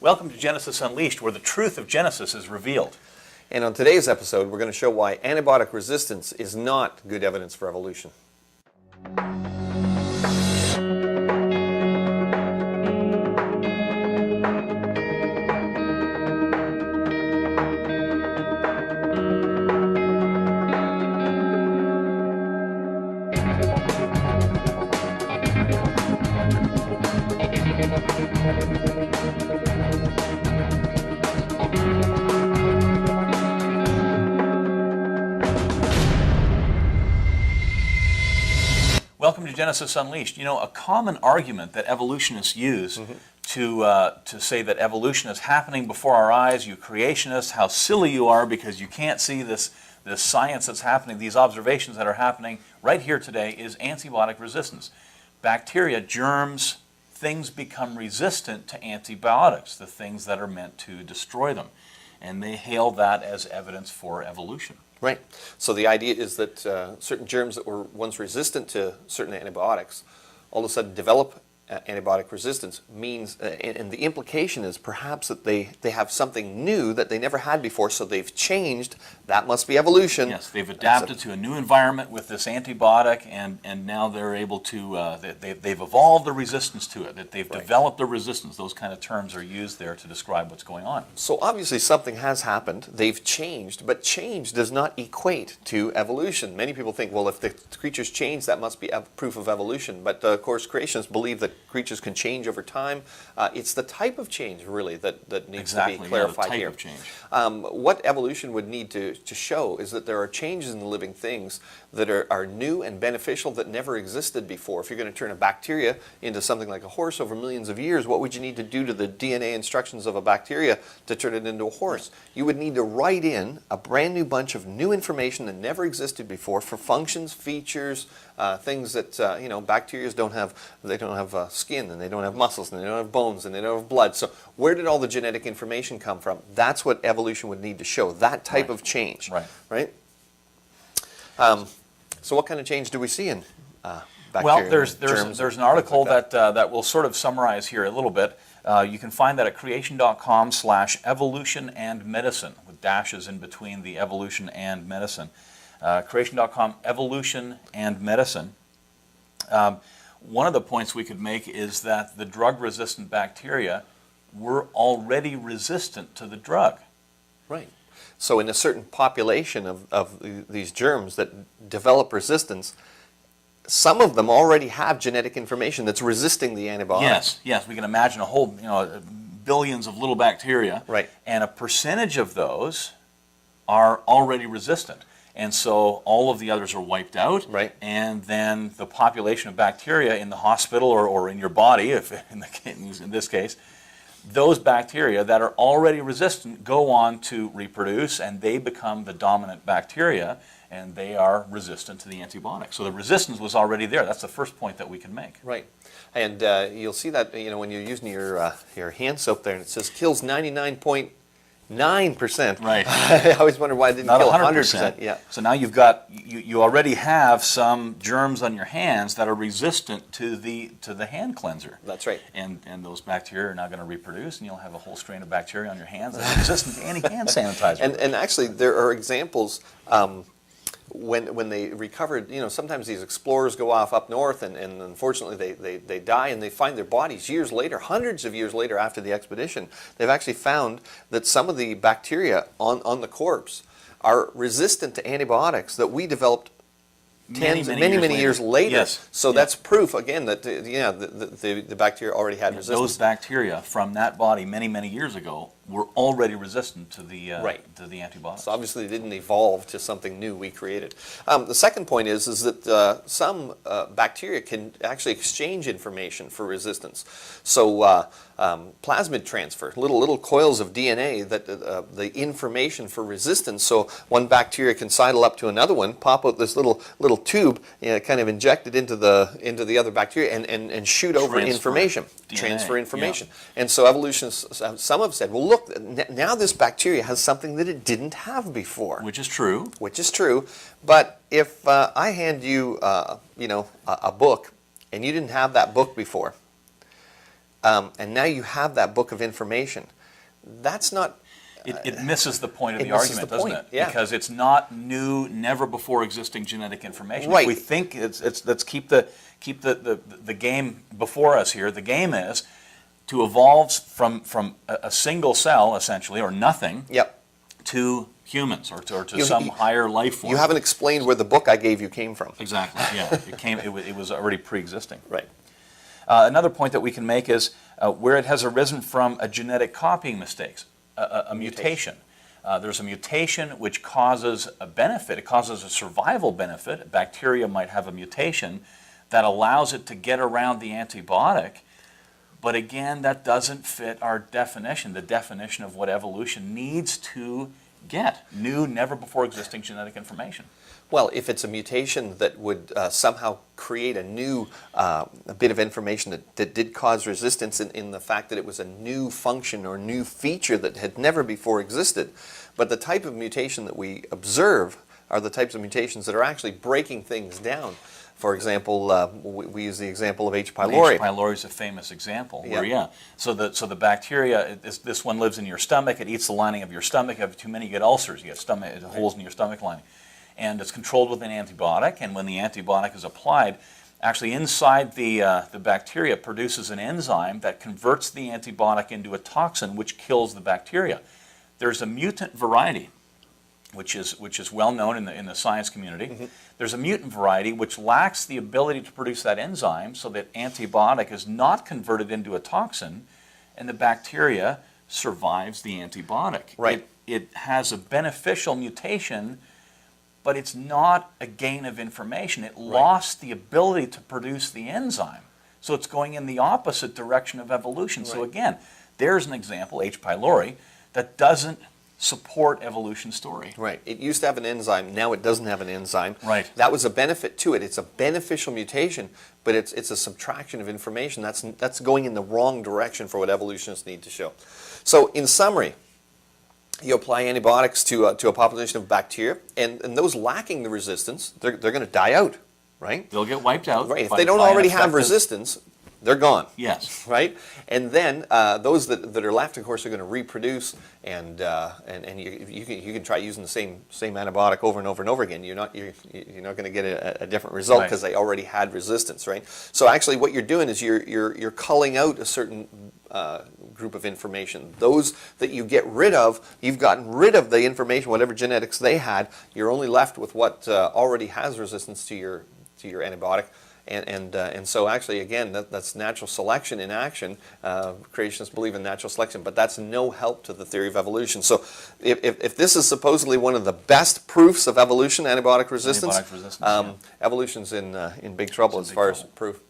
Welcome to Genesis Unleashed, where the truth of Genesis is revealed. And on today's episode, we're going to show why antibiotic resistance is not good evidence for evolution. Welcome to Genesis Unleashed. You know, a common argument that evolutionists use to say that evolution is happening before our eyes, you creationists, how silly you are because you can't see this science that's happening, these observations that are happening right here today, is antibiotic resistance. Bacteria, germs, things become resistant to antibiotics, the things that are meant to destroy them. And they hail that as evidence for evolution. Right. So the idea is that certain germs that were once resistant to certain antibiotics all of a sudden develop antibiotic resistance means, and the implication is perhaps that they have something new that they never had before, so they've changed. That must be evolution. Yes, they've adapted to a new environment with this antibiotic, and now they're able to, they've evolved the resistance to it, that they've developed the resistance. Those kind of terms are used there to describe what's going on. So obviously something has happened, they've changed, but change does not equate to evolution. Many people think, well, if the creatures change, that must be proof of evolution. But of course, creationists believe that creatures can change over time. It's the type of change, really, that needs to be clarified here. The type of change. What evolution would need to show is that there are changes in the living things that are new and beneficial that never existed before. If you're going to turn a bacteria into something like a horse over millions of years, what would you need to do to the DNA instructions of a bacteria to turn it into a horse? You would need to write in a brand new bunch of new information that never existed before for functions, features, things that bacteria don't have. They don't have skin, and they don't have muscles, and they don't have bones, and they don't have blood. So where did all the genetic information come from? That's what evolution would need to show, that type of change. Right? So what kind of change do we see in bacteria? Well, there's an article that will sort of summarize here a little bit. You can find that at creation.com/evolution and medicine, with dashes in between the evolution and medicine. Creation.com, evolution and medicine. One of the points we could make is that the drug-resistant bacteria were already resistant to the drug. Right. So in a certain population of these germs that develop resistance, some of them already have genetic information that's resisting the antibiotic. Yes. We can imagine a whole, billions of little bacteria. Right. And a percentage of those are already resistant. And so all of the others are wiped out, and then the population of bacteria in the hospital or in your body, if in this case, those bacteria that are already resistant go on to reproduce, and they become the dominant bacteria, and they are resistant to the antibiotic. So the resistance was already there. That's the first point that we can make. Right. And you'll see that when you're using your hand soap there, and it says kills 99.9%. Right. I always wonder why it didn't kill 100%. Yeah. So now you already have some germs on your hands that are resistant to the hand cleanser. That's right. And those bacteria are now going to reproduce, and you'll have a whole strain of bacteria on your hands that are resistant to any hand sanitizer. And actually, there are examples. When they recovered, sometimes these explorers go off up north, and unfortunately they die, and they find their bodies years later, hundreds of years later after the expedition. They've actually found that some of the bacteria on the corpse are resistant to antibiotics that we developed many years later. Yes. So that's proof, again, that the bacteria already had resistance. Those bacteria from that body many years ago were already resistant to the antibiotics. So obviously they didn't evolve to something new we created. The second point is that some bacteria can actually exchange information for resistance. So plasmid transfer, little coils of DNA that the information for resistance. So one bacteria can sidle up to another one, pop out this little tube, kind of inject it into the other bacteria, and shoot over information, transfer information. Yeah. And so evolutionists, some have said, well, look, now this bacteria has something that it didn't have before. Which is true. But if I hand you, a book, and you didn't have that book before, and now you have that book of information. That's not... It misses the point of it the misses argument, the doesn't point, it? yeah. Because it's not new, never before existing genetic information. Right. If we think let's keep the game before us here. The game is to evolve from a single cell, essentially, or nothing, Yep. to humans, or to You- some you- higher life form. You haven't explained where the book I gave you came from. Exactly. Yeah. It was already pre-existing. Right. Another point that we can make is where it has arisen from a genetic copying mistake, a mutation. There's a mutation which causes a benefit. It causes a survival benefit. A bacteria might have a mutation that allows it to get around the antibiotic. But again, that doesn't fit our definition, the definition of what evolution needs to get. New, never before existing genetic information. Well, if it's a mutation that would somehow create a new a bit of information that did cause resistance in the fact that it was a new function or new feature that had never before existed, but the type of mutation that we observe are the types of mutations that are actually breaking things down. For example, we use the example of H. pylori. H. pylori is a famous example. Yeah. Where, so the bacteria, this one lives in your stomach. It eats the lining of your stomach. If you have too many, you get ulcers. You get holes in your stomach lining. And it's controlled with an antibiotic. And when the antibiotic is applied, actually inside the bacteria produces an enzyme that converts the antibiotic into a toxin which kills the bacteria. There's a mutant variety, which is well known in the science community. Mm-hmm. There's a mutant variety which lacks the ability to produce that enzyme, so that antibiotic is not converted into a toxin, and the bacteria survives the antibiotic. Right. It has a beneficial mutation, but it's not a gain of information. It lost the ability to produce the enzyme. So it's going in the opposite direction of evolution. So again, there's an example, H. pylori, that doesn't support evolution story. Right. It used to have an enzyme. Now it doesn't have an enzyme. Right. That was a benefit to it. It's a beneficial mutation, but it's a subtraction of information. That's going in the wrong direction for what evolutionists need to show. So in summary, you apply antibiotics to a population of bacteria, and those lacking the resistance, they're going to die out, right? They'll get wiped out. Right. If by- they don't by an already have effective- resistance, they're gone. Yes. Right? And then those that are left, of course, are going to reproduce, and you can try using the same antibiotic over and over and over again. You're not going to get a different result because they already had resistance, right? So actually, what you're doing is you're culling out a certain group of information. Those that you get rid of, you've gotten rid of the information, whatever genetics they had. You're only left with what already has resistance to your antibiotic. And so actually, again, that's natural selection in action. Creationists believe in natural selection, but that's no help to the theory of evolution. So if this is supposedly one of the best proofs of evolution, antibiotic resistance, evolution's in big trouble as far as proof.